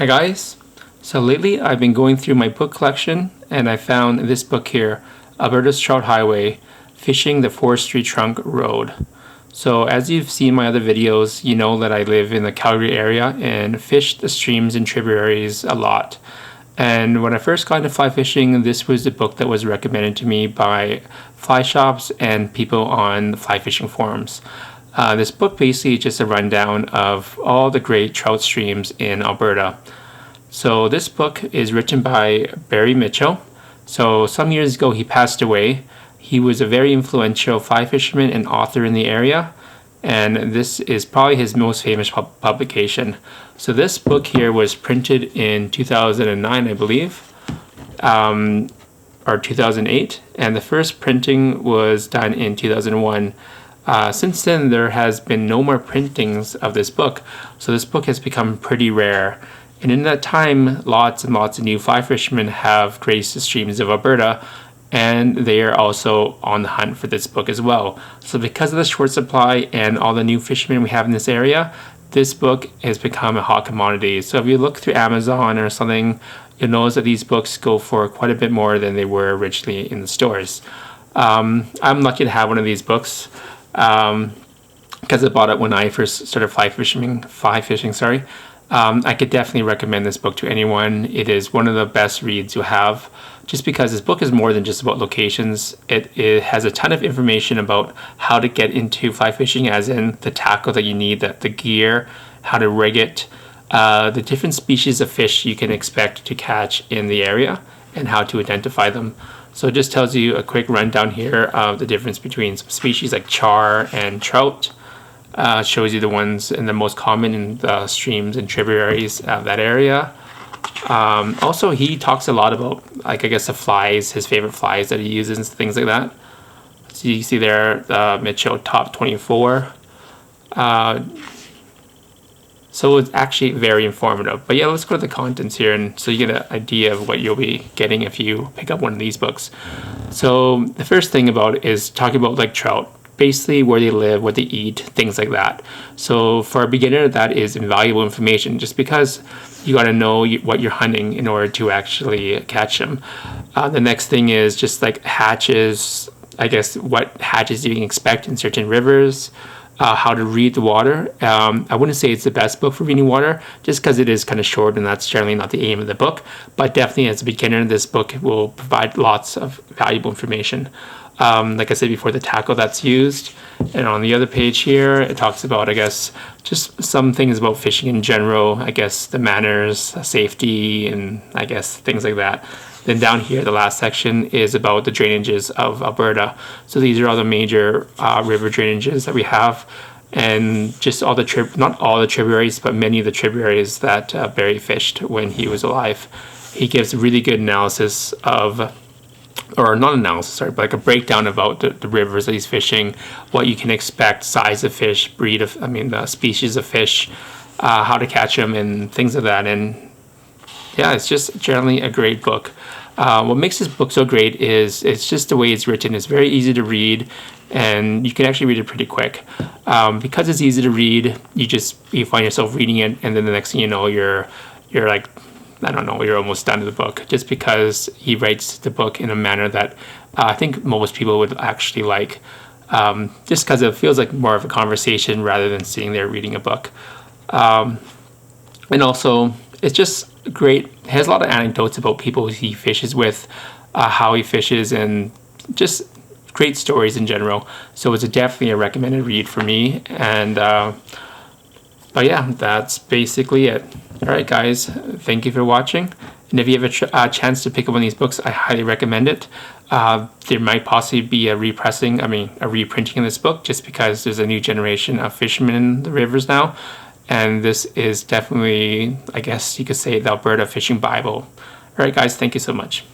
Hi guys, so lately I've been going through my book collection and I found this book here, Alberta's Trout Highway, Fishing the Forestry Trunk Road. So as you've seen my other videos, you know that I live in the Calgary area and fish the streams and tributaries a lot. And when I first got into fly fishing, this was the book that was recommended to me by fly shops and people on fly fishing forums. This book basically is just a rundown of all the great trout streams in Alberta. So this book is written by Barry Mitchell. So some years ago he passed away. He was a very influential fly fisherman and author in the area, and this is probably his most famous publication. So this book here was printed in 2009, I believe, or 2008, and the first printing was done in 2001. Since then, there has been no more printings of this book, so this book has become pretty rare. And in that time, lots and lots of new fly fishermen have graced the streams of Alberta, and they are also on the hunt for this book as well. So because of the short supply and all the new fishermen we have in this area, this book has become a hot commodity. So if you look through Amazon or something, you'll notice that these books go for quite a bit more than they were originally in the stores. I'm lucky to have one of these books. Because I bought it when I first started fly fishing. I could definitely recommend this book to anyone. It is one of the best reads you have, just because this book is more than just about locations. It has a ton of information about how to get into fly fishing, as in the tackle that you need, the gear, how to rig it, the different species of fish you can expect to catch in the area, and how to identify them. So it just tells you a quick rundown here of the difference between some species like char and trout. Shows you the ones and the most common in the streams and tributaries of that area. Also, he talks a lot about, like, I guess the flies, his favorite flies that he uses and things like that. So you see there the Mitchell Top 24. So it's actually very informative. But yeah, let's go to the contents here, and so you get an idea of what you'll be getting if you pick up one of these books. So the first thing about it is talking about like trout, basically where they live, what they eat, things like that. So for a beginner, that is invaluable information, just because you got to know what you're hunting in order to actually catch them. The next thing is just like hatches, I guess what hatches you can expect in certain rivers. How to read the water. I wouldn't say it's the best book for reading water, just because it is kind of short, and that's generally not the aim of the book. But definitely as a beginner, this book will provide lots of valuable information. Like I said before, the tackle that's used. And on the other page here, it talks about, I guess, just some things about fishing in general, I guess the manners, safety, and I guess things like that. Then down here, the last section is about the drainages of Alberta. So these are all the major river drainages that we have, and just all the not all the tributaries, but many of the tributaries that Barry fished when he was alive. He gives really good analysis of, or not analysis, sorry, but like a breakdown about the rivers that he's fishing, what you can expect, size of fish, the species of fish, how to catch them, and things like that. And yeah, it's just generally a great book. What makes this book so great is it's just the way it's written. It's very easy to read, and you can actually read it pretty quick. Because it's easy to read, you find yourself reading it, and then the next thing you know, you're like, I don't know, you're almost done with the book, just because he writes the book in a manner that I think most people would actually like, just because it feels like more of a conversation rather than sitting there reading a book. And also, it's just great. It has a lot of anecdotes about people he fishes with, how he fishes, and just great stories in general. So it's definitely a recommended read for me. And but yeah, that's basically it. All right, guys, thank you for watching. And if you have a chance to pick up one of these books, I highly recommend it. There might possibly be a reprinting of this book, just because there's a new generation of fishermen in the rivers now. And this is definitely, I guess you could say, the Alberta Fishing Bible. All right, guys, thank you so much.